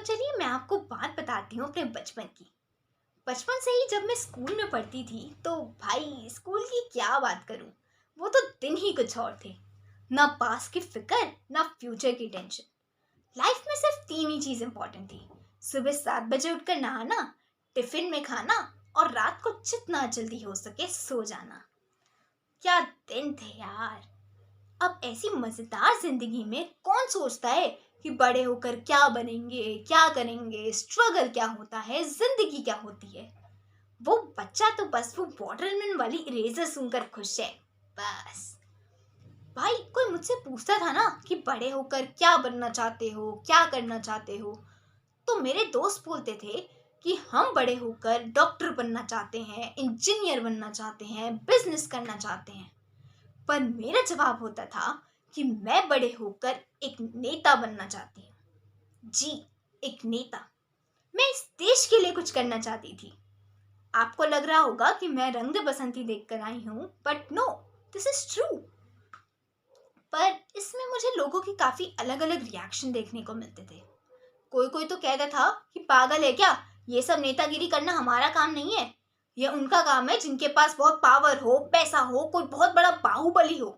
चलिए मैं आपको बात बताती हूँ अपने बचपन की। बचपन से ही जब मैं स्कूल में पढ़ती थी तो भाई स्कूल की क्या बात करूँ। वो तो दिन ही कुछ और थे। ना पास की फिक्र, ना फ्यूचर की टेंशन। लाइफ में सिर्फ तीन ही चीज इंपॉर्टेंट थी। सुबह 7 बजे उठकर नहाना, टिफिन में खाना और रात को जितना जल्दी हो सके सो जाना। क्या दिन थे यार। अब ऐसी मजेदार जिंदगी में कौन सोचता है कि बड़े होकर क्या बनेंगे, क्या करेंगे, स्ट्रगल क्या होता है, जिंदगी क्या होती है। वो बच्चा तो बस वो वाटरमेलन वाली इरेजर सुनकर खुश है बस। भाई कोई मुझसे पूछता था ना कि बड़े होकर क्या बनना चाहते हो, क्या करना चाहते हो, तो मेरे दोस्त बोलते थे कि हम बड़े होकर डॉक्टर बनना चाहते हैं, इंजीनियर बनना चाहते हैं, बिजनेस करना चाहते हैं। पर मेरा जवाब होता था कि मैं बड़े होकर एक नेता बनना चाहती हूँ। जी, एक नेता। मैं इस देश के लिए कुछ करना चाहती थी। आपको लग रहा होगा कि मैं रंग दे बसंती देखकर आई हूँ, but no, this is true. पर इसमें मुझे लोगों की काफी अलग अलग रिएक्शन देखने को मिलते थे। कोई कोई तो कहता था कि पागल है क्या, ये सब नेतागिरी करना हमारा काम नहीं है, ये उनका काम है जिनके पास बहुत पावर हो, पैसा हो, कोई बहुत बड़ा बाहुबली हो।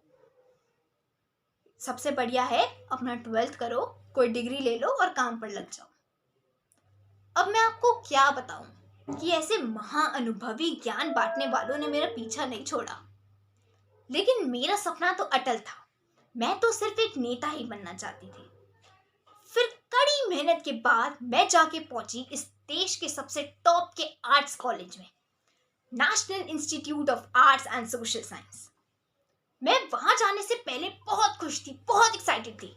सबसे बढ़िया है अपना 12th करो, कोई डिग्री ले लो और काम पर लग जाओ। अब मैं आपको क्या बताऊं कि ऐसे महाअनुभवी ज्ञान बांटने वालों ने मेरा पीछा नहीं छोड़ा। लेकिन मेरा सपना तो अटल था। मैं तो सिर्फ एक नेता ही बनना चाहती थी। फिर कड़ी मेहनत के बाद मैं जाके पहुंची इस देश के सबसे टॉप के आर्ट्स कॉलेज में, national institute of arts and social science. मैं वहां जाने से पहले बहुत खुश थी, बहुत एक्साइटेड थी।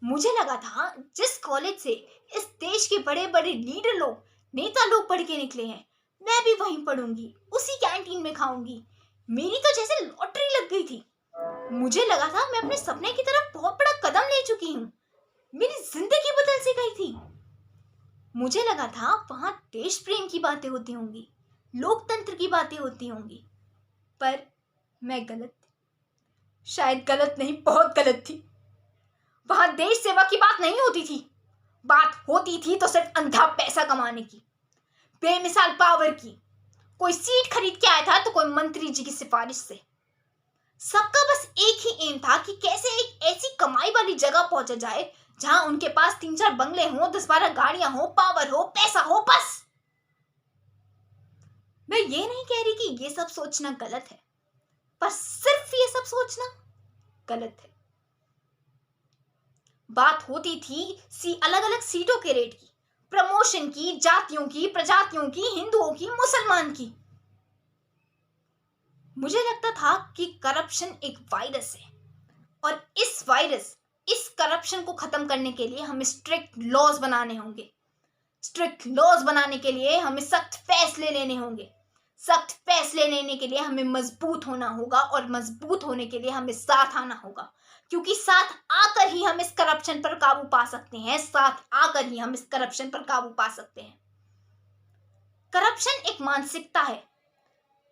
मुझे लगा था जिस कॉलेज से इस देश के बड़े बड़े लीडर लोग, नेता लोग पढ़ के निकले हैं, मैं भी वहीं पढ़ूंगी, उसी कैंटीन में खाऊंगी। मेरी तो जैसे लॉटरी लग गई थी। मुझे लगा था मैं अपने सपने की तरफ बहुत बड़ा कदम ले चुकी हूँ। मेरी जिंदगी बदल सी गई थी। मुझे लगा था वहां देश प्रेम की बातें होती होंगी, लोकतंत्र की बातें होती होंगी। पर मैं गलत थी। शायद गलत नहीं, बहुत गलत थी। वहां देश सेवा की बात नहीं होती थी। बात होती थी तो सिर्फ अंधा पैसा कमाने की, बेमिसाल पावर की। कोई सीट खरीद के आया था तो कोई मंत्री जी की सिफारिश से। सबका बस एक ही एम था कि कैसे एक ऐसी कमाई वाली जगह पहुंचा जाए जहां उनके पास 3-4 बंगले हो, 10-12 गाड़ियां हो, पावर हो, पैसा हो, बस। मैं ये नहीं कह रही कि ये सब सोचना गलत है, पर सिर्फ ये सब सोचना गलत है। बात होती थी अलग अलग सीटों के रेट की, प्रमोशन की, जातियों की, प्रजातियों की, हिंदुओं की, मुसलमान की। मुझे लगता था कि करप्शन एक वायरस है और इस करप्शन को खत्म करने के लिए हमें स्ट्रिक्ट लॉज बनाने होंगे। स्ट्रिक्ट लॉज बनाने के लिए हमें सख्त फैसले लेने होंगे। सख्त फैसले लेने के लिए हमें मजबूत होना होगा और मजबूत होने के लिए हमें साथ आना होगा, क्योंकि साथ आकर ही हम इस करप्शन पर काबू पा सकते हैं। साथ आकर ही हम इस करप्शन पर काबू पा सकते हैं। करप्शन एक मानसिकता है,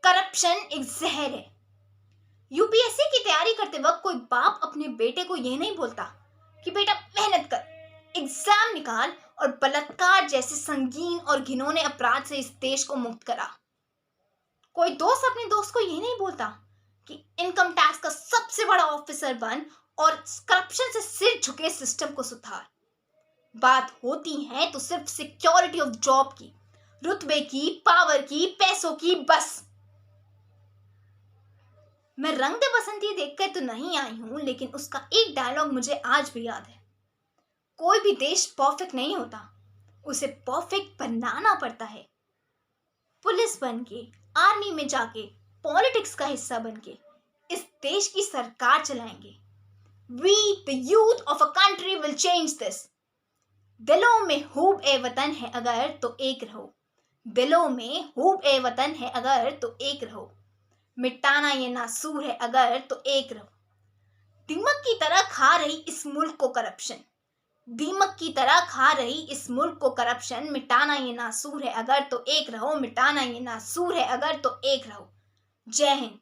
करप्शन एक जहर है। यूपीएससी की तैयारी करते वक्त कोई बाप अपने बेटे को यह नहीं बोलता कि बेटा मेहनत कर, एग्जाम निकाल और बलात्कार जैसे संगीन और घिनौने अपराध से इस देश को मुक्त करा। कोई दोस्त अपने दोस्त को यह नहीं बोलता कि इनकम टैक्स का सबसे बड़ा ऑफिसर बन और करप्शन से सिर झुके सिस्टम को सुधार। बात होती है तो सिर्फ सिक्योरिटी ऑफ जॉब की, रुतबे की, पावर की, पैसों की, बस। मैं रंग दे बसंती देखकर तो नहीं आई हूं, लेकिन उसका एक डायलॉग मुझे आज भी याद है। कोई भी देश परफेक्ट नहीं होता, उसे परफेक्ट बनाना पड़ता है। पुलिस बन के, आर्मी में जाके, पॉलिटिक्स का हिस्सा बन के इस देश की सरकार चलाएंगे। We the youth of a country will change this। दिलों में हुब ए वतन है अगर तो एक रहो। दिलों में हुब ए वतन है अगर तो एक रहो। मिटाना ये नासूर है अगर तो एक रहो। दीमक की तरह खा रही इस मुल्क को करप्शन, दीमक की तरह खा रही इस मुल्क को करप्शन। मिटाना ये नासूर है अगर तो एक रहो, मिटाना ये नासूर है अगर तो एक रहो। जय हिंद।